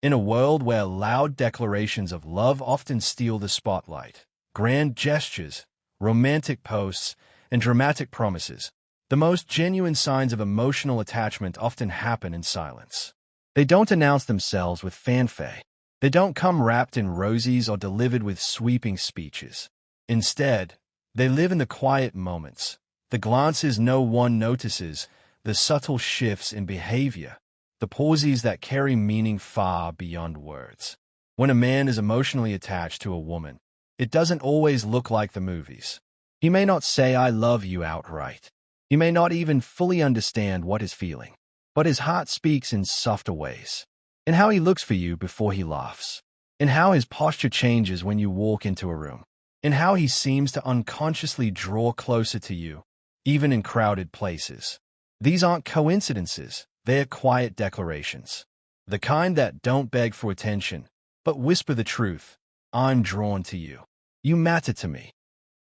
In a world where loud declarations of love often steal the spotlight, grand gestures, romantic posts, and dramatic promises, the most genuine signs of emotional attachment often happen in silence. They don't announce themselves with fanfare. They don't come wrapped in roses or delivered with sweeping speeches. Instead, they live in the quiet moments, the glances no one notices, the subtle shifts in behavior, the pauses that carry meaning far beyond words. When a man is emotionally attached to a woman, it doesn't always look like the movies. He may not say "I love you" outright. He may not even fully understand what he's feeling. But his heart speaks in softer ways. In how he looks for you before he laughs. In how his posture changes when you walk into a room. In how he seems to unconsciously draw closer to you, even in crowded places. These aren't coincidences. They're quiet declarations. The kind that don't beg for attention, but whisper the truth. I'm drawn to you. You matter to me.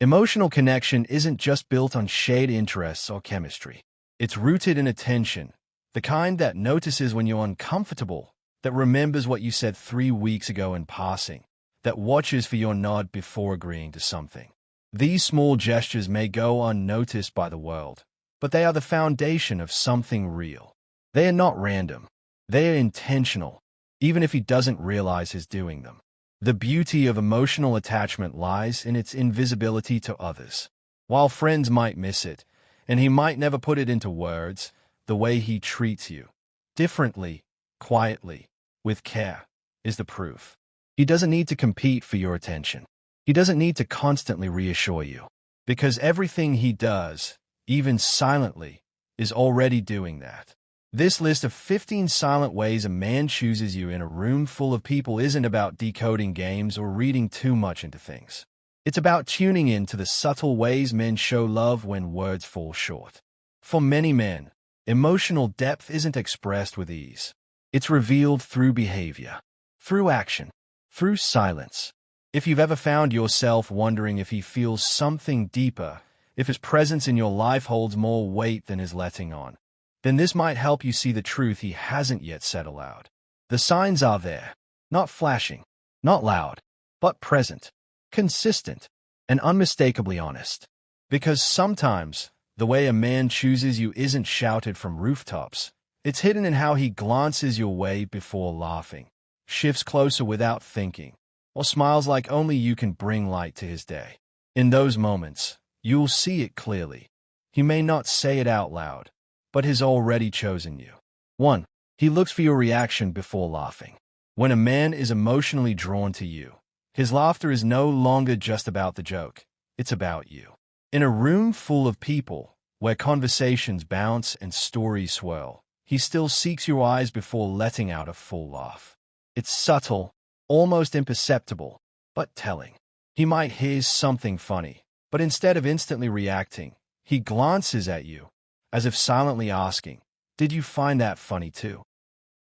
Emotional connection isn't just built on shared interests or chemistry. It's rooted in attention, the kind that notices when you're uncomfortable, that remembers what you said 3 weeks ago in passing, that watches for your nod before agreeing to something. These small gestures may go unnoticed by the world, but they are the foundation of something real. They are not random. They are intentional, even if he doesn't realize he's doing them. The beauty of emotional attachment lies in its invisibility to others. While friends might miss it, and he might never put it into words, the way he treats you, differently, quietly, with care, is the proof. He doesn't need to compete for your attention. He doesn't need to constantly reassure you, because everything he does, even silently, is already doing that. This list of 15 silent ways a man chooses you in a room full of people isn't about decoding games or reading too much into things. It's about tuning in to the subtle ways men show love when words fall short. For many men, emotional depth isn't expressed with ease. It's revealed through behavior, through action, through silence. If you've ever found yourself wondering if he feels something deeper, if his presence in your life holds more weight than his letting on, then this might help you see the truth he hasn't yet said aloud. The signs are there, not flashing, not loud, but present, consistent, and unmistakably honest. Because sometimes, the way a man chooses you isn't shouted from rooftops. It's hidden in how he glances your way before laughing, shifts closer without thinking, or smiles like only you can bring light to his day. In those moments, you'll see it clearly. He may not say it out loud, but he's already chosen you. 1. He looks for your reaction before laughing. When a man is emotionally drawn to you, his laughter is no longer just about the joke. It's about you. In a room full of people, where conversations bounce and stories swirl, he still seeks your eyes before letting out a full laugh. It's subtle, almost imperceptible, but telling. He might hear something funny, but instead of instantly reacting, he glances at you, as if silently asking, "Did you find that funny too?"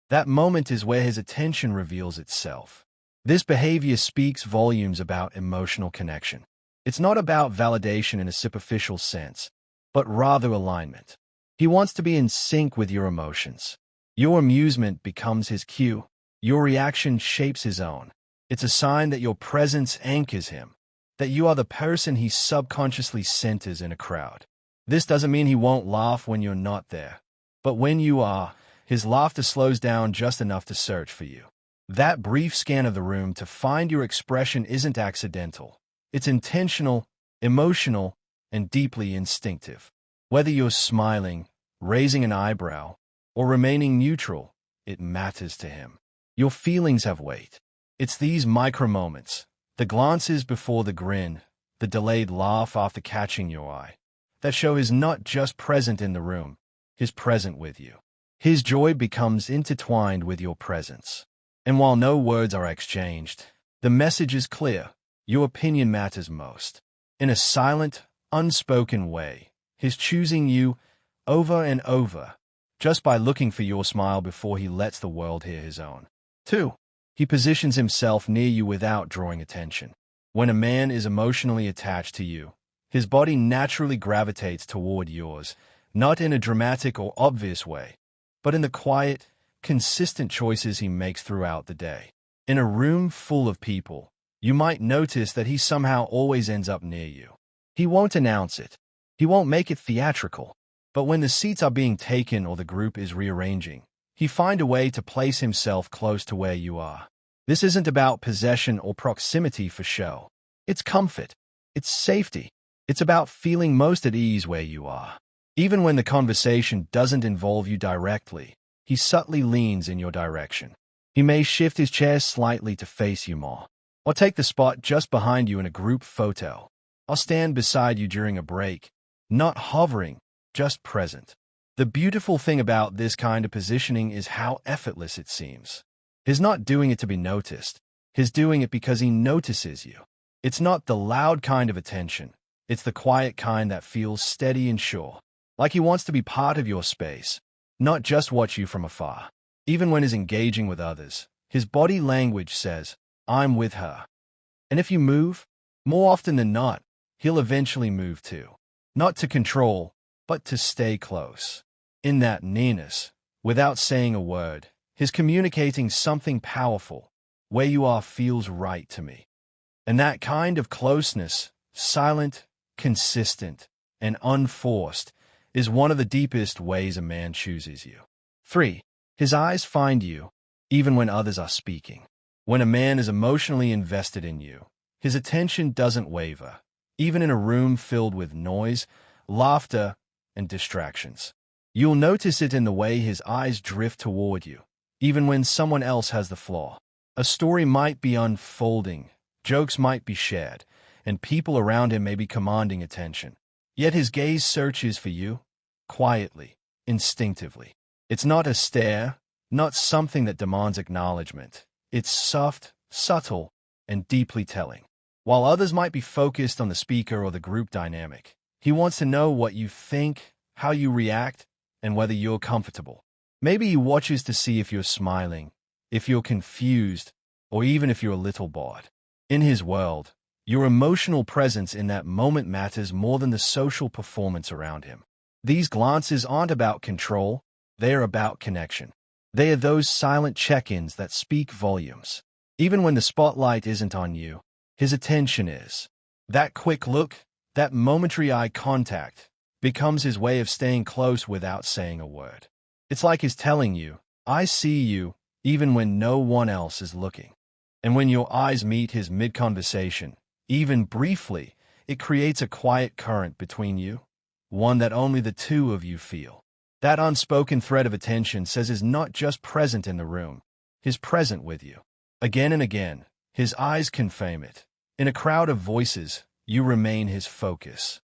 That moment is where his attention reveals itself. This behavior speaks volumes about emotional connection. It's not about validation in a superficial sense, but rather alignment. He wants to be in sync with your emotions. Your amusement becomes his cue. Your reaction shapes his own. It's a sign that your presence anchors him, that you are the person he subconsciously centers in a crowd. This doesn't mean he won't laugh when you're not there, but when you are, his laughter slows down just enough to search for you. That brief scan of the room to find your expression isn't accidental. It's intentional, emotional, and deeply instinctive. Whether you're smiling, raising an eyebrow, or remaining neutral, it matters to him. Your feelings have weight. It's these micro moments, the glances before the grin, the delayed laugh after catching your eye, that show he's not just present in the room, he's present with you. His joy becomes intertwined with your presence. And while no words are exchanged, the message is clear. Your opinion matters most. In a silent, unspoken way, he's choosing you over and over, just by looking for your smile before he lets the world hear his own. 2. He positions himself near you without drawing attention. When a man is emotionally attached to you, his body naturally gravitates toward yours, not in a dramatic or obvious way, but in the quiet, consistent choices he makes throughout the day. In a room full of people, you might notice that he somehow always ends up near you. He won't announce it. He won't make it theatrical. But when the seats are being taken or the group is rearranging, he finds a way to place himself close to where you are. This isn't about possession or proximity for show. It's comfort. It's safety. It's about feeling most at ease where you are. Even when the conversation doesn't involve you directly, he subtly leans in your direction. He may shift his chair slightly to face you more, or take the spot just behind you in a group photo, or stand beside you during a break, not hovering, just present. The beautiful thing about this kind of positioning is how effortless it seems. He's not doing it to be noticed. He's doing it because he notices you. It's not the loud kind of attention. It's the quiet kind that feels steady and sure, like he wants to be part of your space, not just watch you from afar. Even when he's engaging with others, his body language says, "I'm with her." And if you move, more often than not, he'll eventually move too. Not to control, but to stay close. In that nearness, without saying a word, he's communicating something powerful. Where you are feels right to me. And that kind of closeness, silent, consistent, and unforced, is one of the deepest ways a man chooses you. 3. His eyes find you, even when others are speaking. When a man is emotionally invested in you, his attention doesn't waver, even in a room filled with noise, laughter, and distractions. You'll notice it in the way his eyes drift toward you, even when someone else has the floor. A story might be unfolding, jokes might be shared, and people around him may be commanding attention. Yet his gaze searches for you, quietly, instinctively. It's not a stare, not something that demands acknowledgement. It's soft, subtle, and deeply telling. While others might be focused on the speaker or the group dynamic, he wants to know what you think, how you react, and whether you're comfortable. Maybe he watches to see if you're smiling, if you're confused, or even if you're a little bored. In his world, your emotional presence in that moment matters more than the social performance around him. These glances aren't about control, they are about connection. They are those silent check-ins that speak volumes. Even when the spotlight isn't on you, his attention is. That quick look, that momentary eye contact, becomes his way of staying close without saying a word. It's like he's telling you, "I see you," even when no one else is looking. And when your eyes meet his mid-conversation, even briefly, it creates a quiet current between you, one that only the two of you feel. That unspoken thread of attention says he's not just present in the room, he's present with you. Again and again, his eyes confirm it. In a crowd of voices, you remain his focus.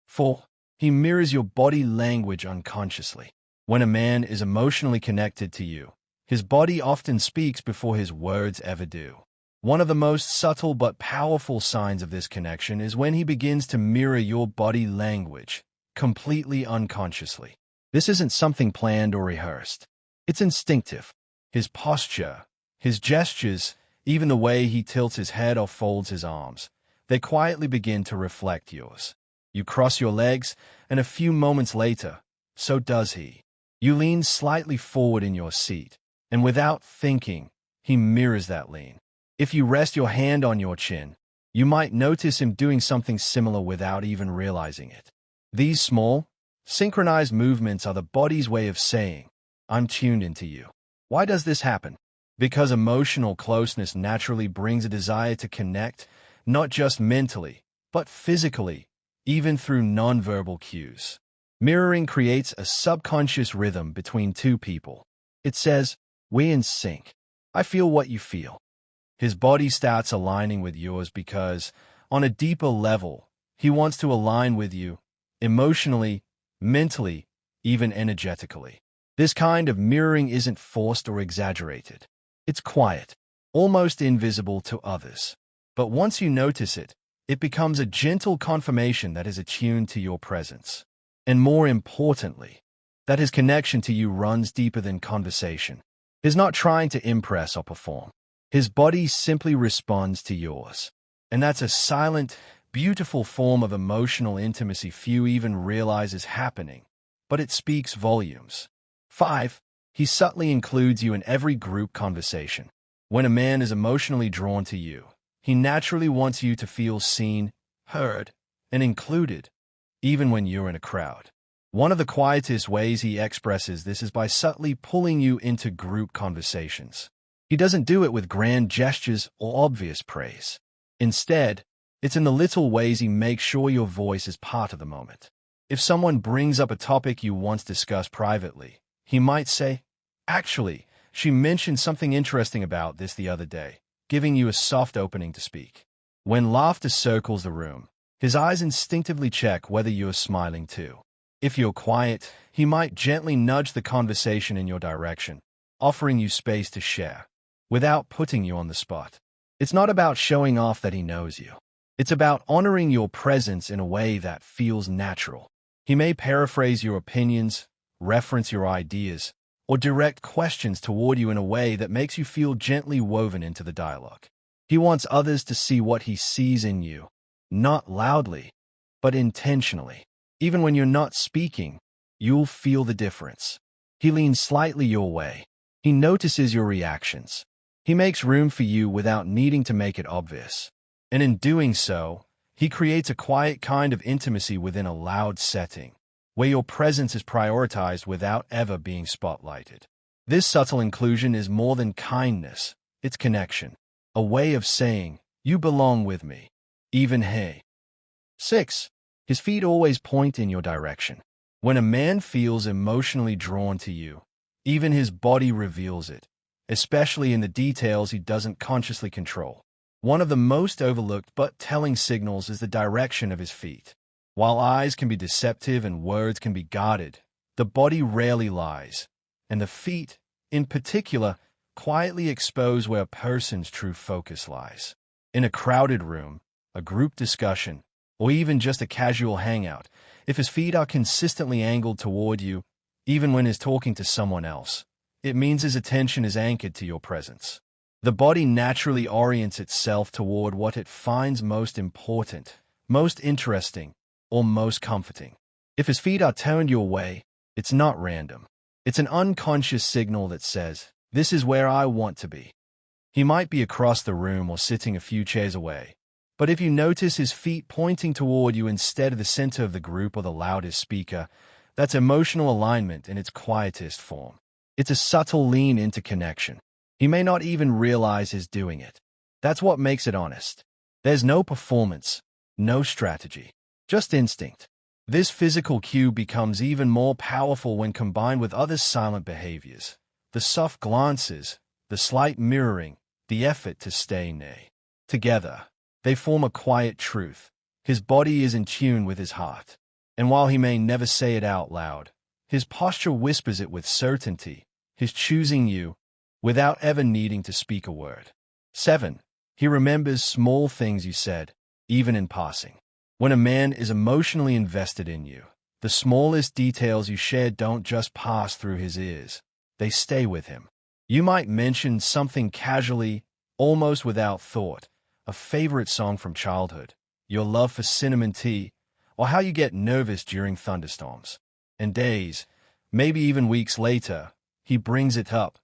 4. He mirrors your body language unconsciously. When a man is emotionally connected to you, his body often speaks before his words ever do. One of the most subtle but powerful signs of this connection is when he begins to mirror your body language, completely unconsciously. This isn't something planned or rehearsed. It's instinctive. His posture, his gestures, even the way he tilts his head or folds his arms, they quietly begin to reflect yours. You cross your legs, and a few moments later, so does he. You lean slightly forward in your seat, and without thinking, he mirrors that lean. If you rest your hand on your chin, you might notice him doing something similar without even realizing it. These small, synchronized movements are the body's way of saying, "I'm tuned into you." Why does this happen? Because emotional closeness naturally brings a desire to connect, not just mentally, but physically, even through nonverbal cues. Mirroring creates a subconscious rhythm between two people. It says, "We're in sync. I feel what you feel." His body starts aligning with yours because, on a deeper level, he wants to align with you, emotionally, mentally, even energetically. This kind of mirroring isn't forced or exaggerated. It's quiet, almost invisible to others. But once you notice it, it becomes a gentle confirmation that is attuned to your presence. And more importantly, that his connection to you runs deeper than conversation. He's not trying to impress or perform. His body simply responds to yours. And that's a silent, beautiful form of emotional intimacy few even realize is happening, but it speaks volumes. 5. He subtly includes you in every group conversation. When a man is emotionally drawn to you, he naturally wants you to feel seen, heard, and included, even when you're in a crowd. One of the quietest ways he expresses this is by subtly pulling you into group conversations. He doesn't do it with grand gestures or obvious praise. Instead, it's in the little ways he makes sure your voice is part of the moment. If someone brings up a topic you once discussed privately, he might say, "Actually, she mentioned something interesting about this the other day," giving you a soft opening to speak. When laughter circles the room, his eyes instinctively check whether you're smiling too. If you're quiet, he might gently nudge the conversation in your direction, offering you space to share, without putting you on the spot. It's not about showing off that he knows you. It's about honoring your presence in a way that feels natural. He may paraphrase your opinions, reference your ideas, or direct questions toward you in a way that makes you feel gently woven into the dialogue. He wants others to see what he sees in you, not loudly, but intentionally. Even when you're not speaking, you'll feel the difference. He leans slightly your way. He notices your reactions. He makes room for you without needing to make it obvious. And in doing so, he creates a quiet kind of intimacy within a loud setting, where your presence is prioritized without ever being spotlighted. This subtle inclusion is more than kindness, it's connection, a way of saying, "You belong with me." Even hey. 6. His feet always point in your direction. When a man feels emotionally drawn to you, even his body reveals it, especially in the details he doesn't consciously control. One of the most overlooked but telling signals is the direction of his feet. While eyes can be deceptive and words can be guarded, the body rarely lies, and the feet, in particular, quietly expose where a person's true focus lies. In a crowded room, a group discussion, or even just a casual hangout, if his feet are consistently angled toward you, even when he's talking to someone else, it means his attention is anchored to your presence. The body naturally orients itself toward what it finds most important, most interesting, or most comforting. If his feet are turned your way, it's not random. It's an unconscious signal that says, "This is where I want to be." He might be across the room or sitting a few chairs away, but if you notice his feet pointing toward you instead of the center of the group or the loudest speaker, that's emotional alignment in its quietest form. It's a subtle lean into connection. He may not even realize he's doing it. That's what makes it honest. There's no performance, no strategy, just instinct. This physical cue becomes even more powerful when combined with other silent behaviors. The soft glances, the slight mirroring, the effort to stay near. Together, they form a quiet truth. His body is in tune with his heart. And while he may never say it out loud, his posture whispers it with certainty, his choosing you, without ever needing to speak a word. 7. He remembers small things you said, even in passing. When a man is emotionally invested in you, the smallest details you shared don't just pass through his ears, they stay with him. You might mention something casually, almost without thought, a favorite song from childhood, your love for cinnamon tea, or how you get nervous during thunderstorms. And days, maybe even weeks later, he brings it up,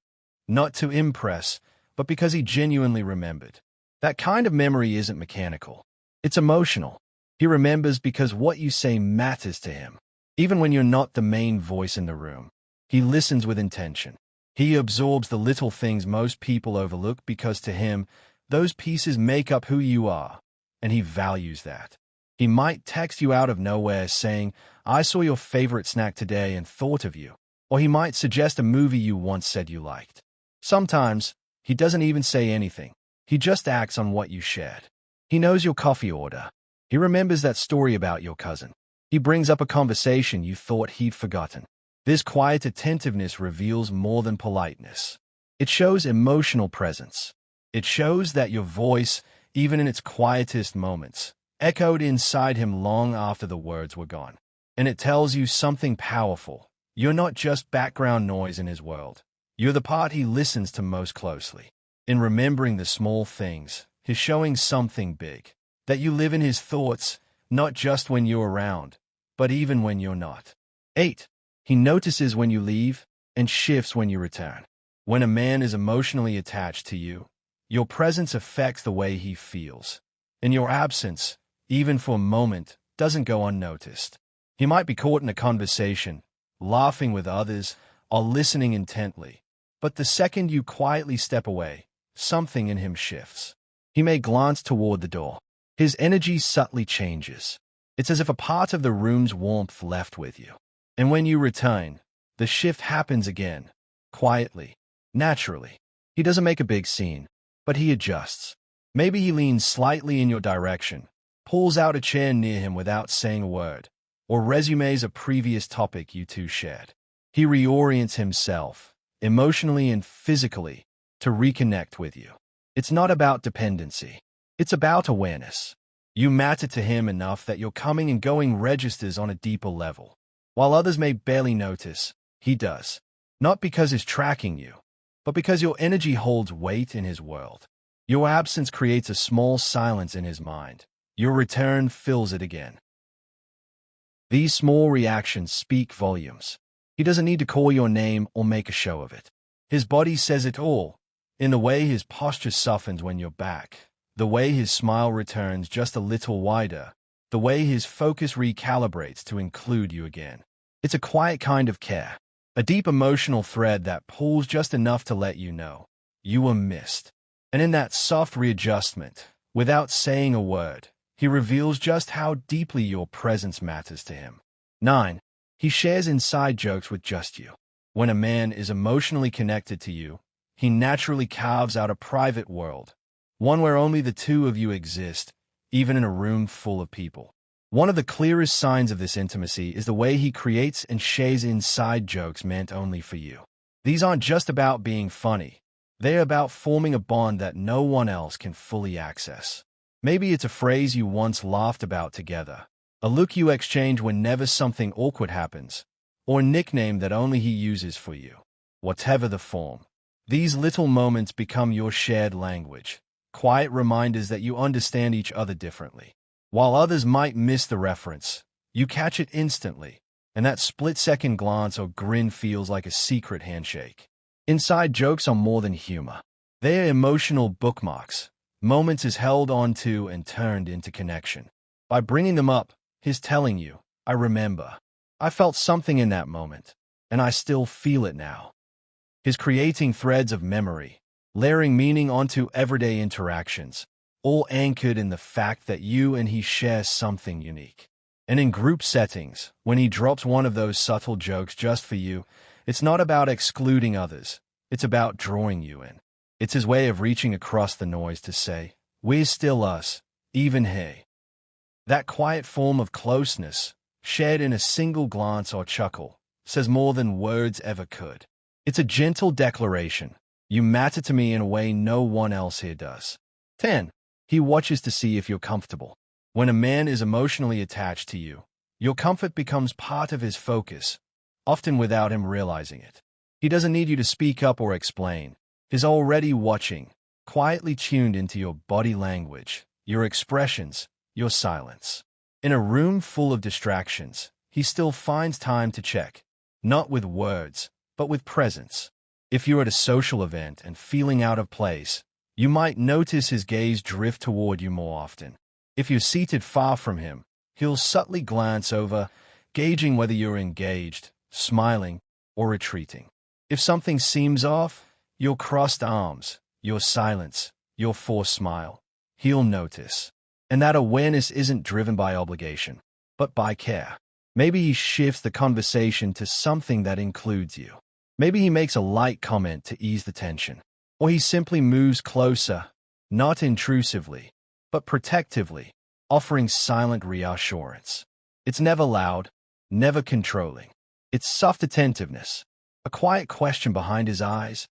not to impress, but because he genuinely remembered. That kind of memory isn't mechanical. It's emotional. He remembers because what you say matters to him. Even when you're not the main voice in the room, he listens with intention. He absorbs the little things most people overlook because to him, those pieces make up who you are, and he values that. He might text you out of nowhere saying, "I saw your favorite snack today and thought of you." Or he might suggest a movie you once said you liked. Sometimes, he doesn't even say anything. He just acts on what you shared. He knows your coffee order. He remembers that story about your cousin. He brings up a conversation you thought he'd forgotten. This quiet attentiveness reveals more than politeness. It shows emotional presence. It shows that your voice, even in its quietest moments, echoed inside him long after the words were gone. And it tells you something powerful. You're not just background noise in his world. You're the part he listens to most closely. In remembering the small things, he's showing something big. That you live in his thoughts, not just when you're around, but even when you're not. 8. He notices when you leave, and shifts when you return. When a man is emotionally attached to you, your presence affects the way he feels, and your absence, even for a moment, doesn't go unnoticed. He might be caught in a conversation, laughing with others, or listening intently, but the second you quietly step away, something in him shifts. He may glance toward the door. His energy subtly changes. It's as if a part of the room's warmth left with you. And when you return, the shift happens again, quietly, naturally. He doesn't make a big scene, but he adjusts. Maybe he leans slightly in your direction, pulls out a chair near him without saying a word, or resumes a previous topic you two shared. He reorients himself, emotionally and physically, to reconnect with you. It's not about dependency. It's about awareness. You matter to him enough that your coming and going registers on a deeper level. While others may barely notice, he does. Not because he's tracking you, but because your energy holds weight in his world. Your absence creates a small silence in his mind. Your return fills it again. These small reactions speak volumes. He doesn't need to call your name or make a show of it. His body says it all, in the way his posture softens when you're back, the way his smile returns just a little wider, the way his focus recalibrates to include you again. It's a quiet kind of care, a deep emotional thread that pulls just enough to let you know you were missed. And in that soft readjustment, without saying a word, he reveals just how deeply your presence matters to him. 9. He shares inside jokes with just you. When a man is emotionally connected to you, he naturally carves out a private world, one where only the two of you exist, even in a room full of people. One of the clearest signs of this intimacy is the way he creates and shares inside jokes meant only for you. These aren't just about being funny. They're about forming a bond that no one else can fully access. Maybe it's a phrase you once laughed about together, a look you exchange whenever something awkward happens, or a nickname that only he uses for you. Whatever the form, these little moments become your shared language, quiet reminders that you understand each other differently. While others might miss the reference, you catch it instantly, and that split-second glance or grin feels like a secret handshake. Inside jokes are more than humor. They are emotional bookmarks, moments is held onto and turned into connection. By bringing them up, he's telling you, I remember. I felt something in that moment, and I still feel it now. He's creating threads of memory, layering meaning onto everyday interactions, all anchored in the fact that you and he share something unique. And in group settings, when he drops one of those subtle jokes just for you, it's not about excluding others. It's about drawing you in. It's his way of reaching across the noise to say, we're still us, even he. That quiet form of closeness, shared in a single glance or chuckle, says more than words ever could. It's a gentle declaration. You matter to me in a way no one else here does. 10. He watches to see if you're comfortable. When a man is emotionally attached to you, your comfort becomes part of his focus, often without him realizing it. He doesn't need you to speak up or explain. He's already watching, quietly tuned into your body language, your expressions, your silence. In a room full of distractions, he still finds time to check, not with words, but with presence. If you're at a social event and feeling out of place, you might notice his gaze drift toward you more often. If you're seated far from him, he'll subtly glance over, gauging whether you're engaged, smiling, or retreating. If something seems off, your crossed arms, your silence, your forced smile, he'll notice. And that awareness isn't driven by obligation, but by care. Maybe he shifts the conversation to something that includes you. Maybe he makes a light comment to ease the tension. Or he simply moves closer, not intrusively, but protectively, offering silent reassurance. It's never loud, never controlling. It's soft attentiveness, a quiet question behind his eyes.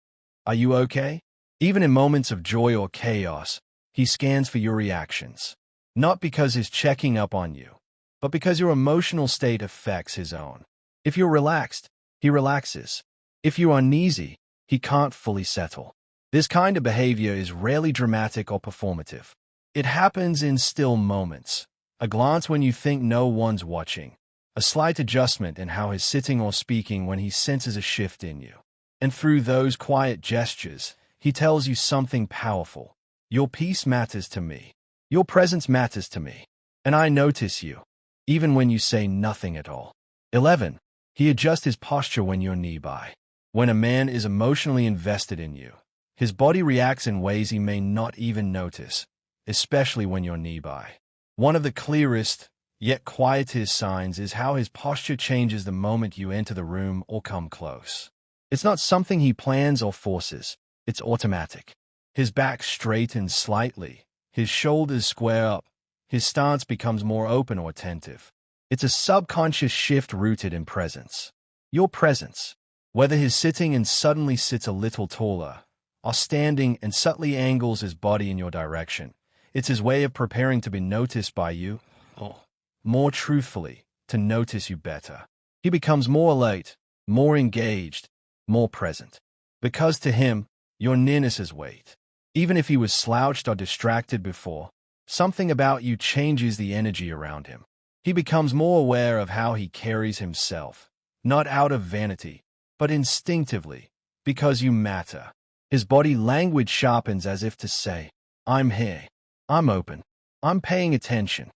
Are you okay? Even in moments of joy or chaos, he scans for your reactions. Not because he's checking up on you, but because your emotional state affects his own. If you're relaxed, he relaxes. If you're uneasy, he can't fully settle. This kind of behavior is rarely dramatic or performative. It happens in still moments, a glance when you think no one's watching, a a slight adjustment in how he's sitting or speaking when he senses a shift in you. And through those quiet gestures, he tells you something powerful. Your peace matters to me. Your presence matters to me. And I notice you, even when you say nothing at all. 11. He adjusts his posture when you're nearby. When a man is emotionally invested in you, his body reacts in ways he may not even notice, especially when you're nearby. One of the clearest, yet quietest signs is how his posture changes the moment you enter the room or come close. It's not something he plans or forces. It's automatic. His back straightens slightly. His shoulders square up. His stance becomes more open or attentive. It's a subconscious shift rooted in presence. Your presence. Whether he's sitting and suddenly sits a little taller, or standing and subtly angles his body in your direction, it's his way of preparing to be noticed by you, or, more truthfully, to notice you better. He becomes more alert, more engaged, more present. Because to him, your nearness is weight. Even if he was slouched or distracted before, something about you changes the energy around him. He becomes more aware of how he carries himself, not out of vanity, but instinctively, because you matter. His body language sharpens as if to say, I'm here, I'm open, I'm paying attention.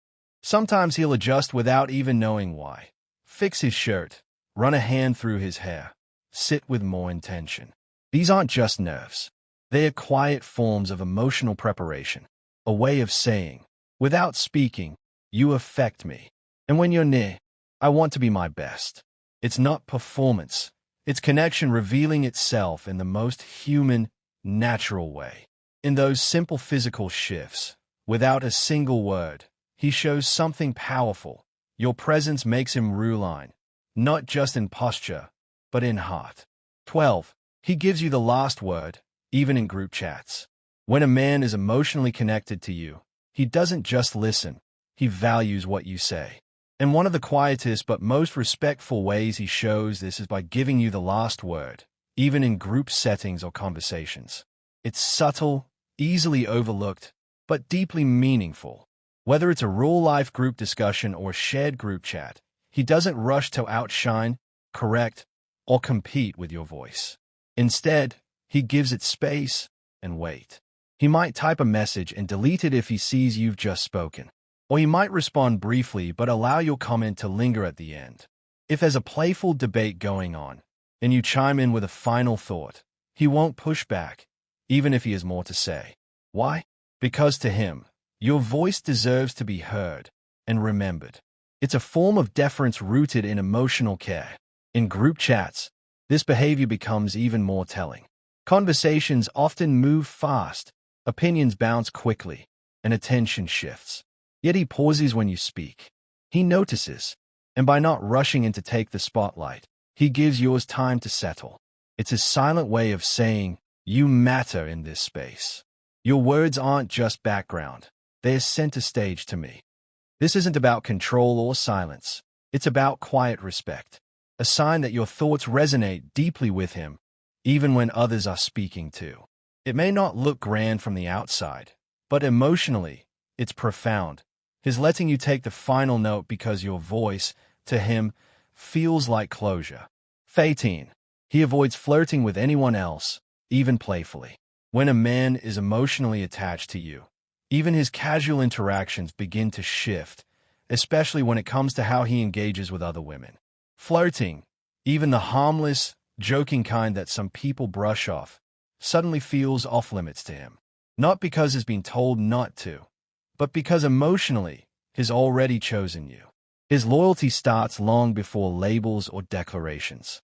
Sometimes he'll adjust without even knowing why. Fix his shirt, run a hand through his hair, sit with more intention. These aren't just nerves. They are quiet forms of emotional preparation, a way of saying, without speaking, you affect me. And when you're near, I want to be my best. It's not performance. It's connection revealing itself in the most human, natural way. In those simple physical shifts, without a single word, he shows something powerful. Your presence makes him rule, not just in posture, but in heart. 12. He gives you the last word, even in group chats. When a man is emotionally connected to you, he doesn't just listen, he values what you say. And one of the quietest but most respectful ways he shows this is by giving you the last word, even in group settings or conversations. It's subtle, easily overlooked, but deeply meaningful. Whether it's a real-life group discussion or shared group chat, he doesn't rush to outshine, correct, or compete with your voice. Instead, he gives it space and weight. He might type a message and delete it if he sees you've just spoken. Or he might respond briefly but allow your comment to linger at the end. If there's a playful debate going on, and you chime in with a final thought, he won't push back, even if he has more to say. Why? Because to him, your voice deserves to be heard and remembered. It's a form of deference rooted in emotional care. In group chats, this behavior becomes even more telling. Conversations often move fast, opinions bounce quickly, and attention shifts. Yet he pauses when you speak. He notices, and by not rushing in to take the spotlight, he gives yours time to settle. It's his silent way of saying, you matter in this space. Your words aren't just background, they're center stage to me. This isn't about control or silence. It's about quiet respect, a sign that your thoughts resonate deeply with him, even when others are speaking too. It may not look grand from the outside, but emotionally, it's profound. He's letting you take the final note because your voice, to him, feels like closure. 18. He avoids flirting with anyone else, even playfully. When a man is emotionally attached to you, even his casual interactions begin to shift, especially when it comes to how he engages with other women. Flirting, even the harmless, joking kind that some people brush off, suddenly feels off-limits to him. Not because he's been told not to, but because emotionally, he's already chosen you. His loyalty starts long before labels or declarations.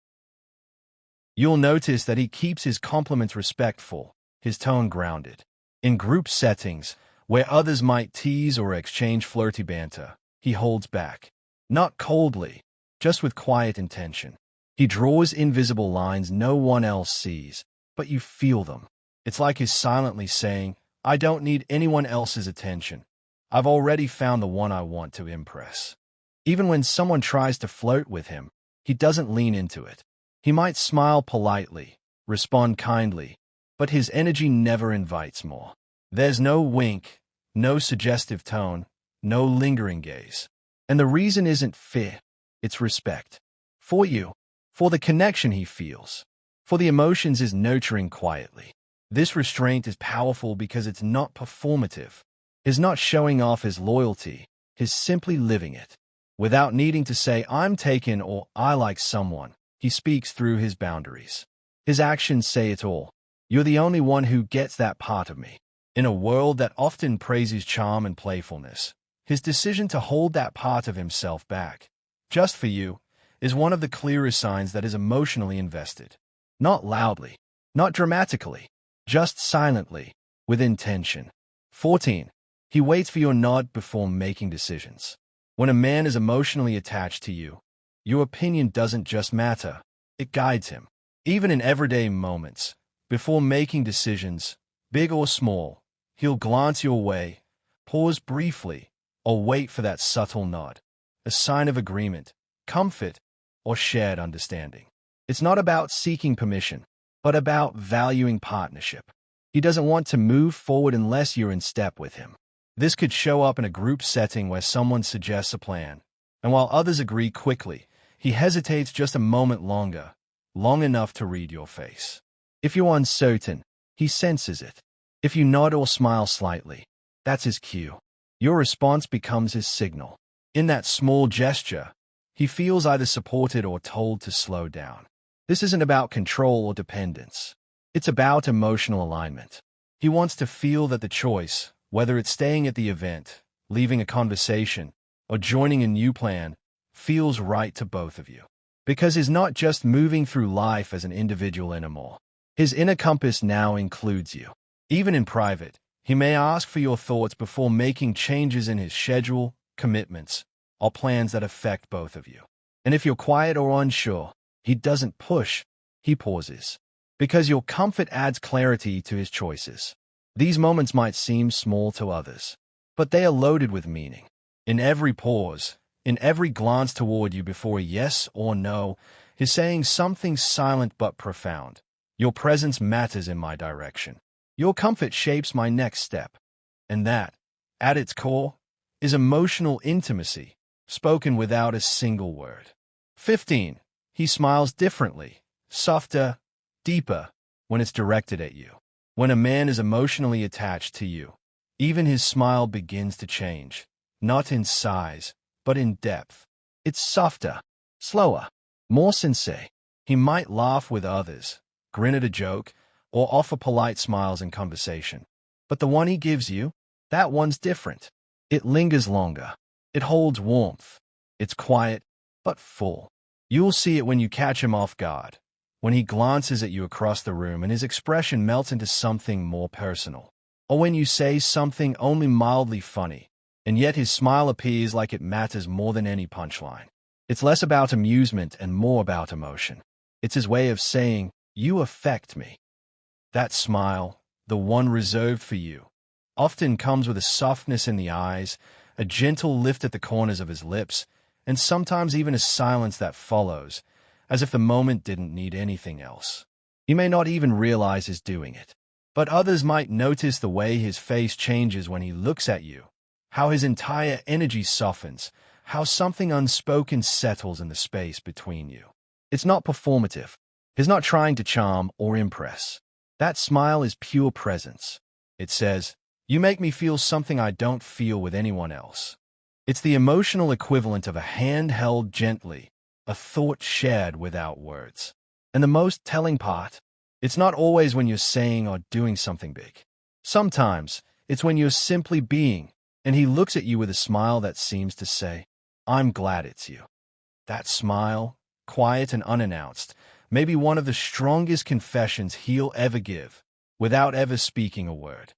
You'll notice that he keeps his compliments respectful, his tone grounded. In group settings, where others might tease or exchange flirty banter, he holds back. Not coldly, just with quiet intention. He draws invisible lines no one else sees, but you feel them. It's like he's silently saying, I don't need anyone else's attention. I've already found the one I want to impress. Even when someone tries to flirt with him, he doesn't lean into it. He might smile politely, respond kindly, but his energy never invites more. There's no wink, no suggestive tone, no lingering gaze. And the reason isn't fear. It's respect. For you, for the connection he feels, for the emotions is nurturing quietly. This restraint is powerful because it's not performative. He's not showing off his loyalty. He's simply living it. Without needing to say, I'm taken or I like someone, he speaks through his boundaries. His actions say it all. You're the only one who gets that part of me. In a world that often praises charm and playfulness, his decision to hold that part of himself back, just for you, is one of the clearest signs that is emotionally invested. Not loudly, not dramatically, just silently, with intention. 14. He waits for your nod before making decisions. When a man is emotionally attached to you, your opinion doesn't just matter, it guides him. Even in everyday moments, before making decisions, big or small, he'll glance your way, pause briefly, or wait for that subtle nod, a sign of agreement, comfort, or shared understanding. It's not about seeking permission, but about valuing partnership. He doesn't want to move forward unless you're in step with him. This could show up in a group setting where someone suggests a plan, and while others agree quickly, he hesitates just a moment longer, long enough to read your face. If you're uncertain, he senses it. If you nod or smile slightly, that's his cue. Your response becomes his signal. In that small gesture, he feels either supported or told to slow down. This isn't about control or dependence. It's about emotional alignment. He wants to feel that the choice, whether it's staying at the event, leaving a conversation, or joining a new plan, feels right to both of you. Because he's not just moving through life as an individual anymore. His inner compass now includes you. Even in private, he may ask for your thoughts before making changes in his schedule, commitments, or plans that affect both of you. And if you're quiet or unsure, he doesn't push, he pauses. Because your comfort adds clarity to his choices. These moments might seem small to others, but they are loaded with meaning. In every pause, in every glance toward you before a yes or no, he's saying something silent but profound. Your presence matters in my direction. Your comfort shapes my next step. And that, at its core, is emotional intimacy, spoken without a single word. 15. He smiles differently, softer, deeper, when it's directed at you. When a man is emotionally attached to you, even his smile begins to change, not in size, but in depth. It's softer, slower, more sincere. He might laugh with others, grin at a joke, or offer polite smiles in conversation. But the one he gives you, that one's different. It lingers longer. It holds warmth. It's quiet, but full. You'll see it when you catch him off guard, when he glances at you across the room and his expression melts into something more personal. Or when you say something only mildly funny, and yet his smile appears like it matters more than any punchline. It's less about amusement and more about emotion. It's his way of saying, you affect me. That smile, the one reserved for you, often comes with a softness in the eyes, a gentle lift at the corners of his lips, and sometimes even a silence that follows, as if the moment didn't need anything else. He may not even realize he's doing it, but others might notice the way his face changes when he looks at you, how his entire energy softens, how something unspoken settles in the space between you. It's not performative. He's not trying to charm or impress. That smile is pure presence. It says, you make me feel something I don't feel with anyone else. It's the emotional equivalent of a hand held gently, a thought shared without words. And the most telling part, it's not always when you're saying or doing something big. Sometimes, it's when you're simply being, and he looks at you with a smile that seems to say, I'm glad it's you. That smile, quiet and unannounced, may be one of the strongest confessions he'll ever give, without ever speaking a word.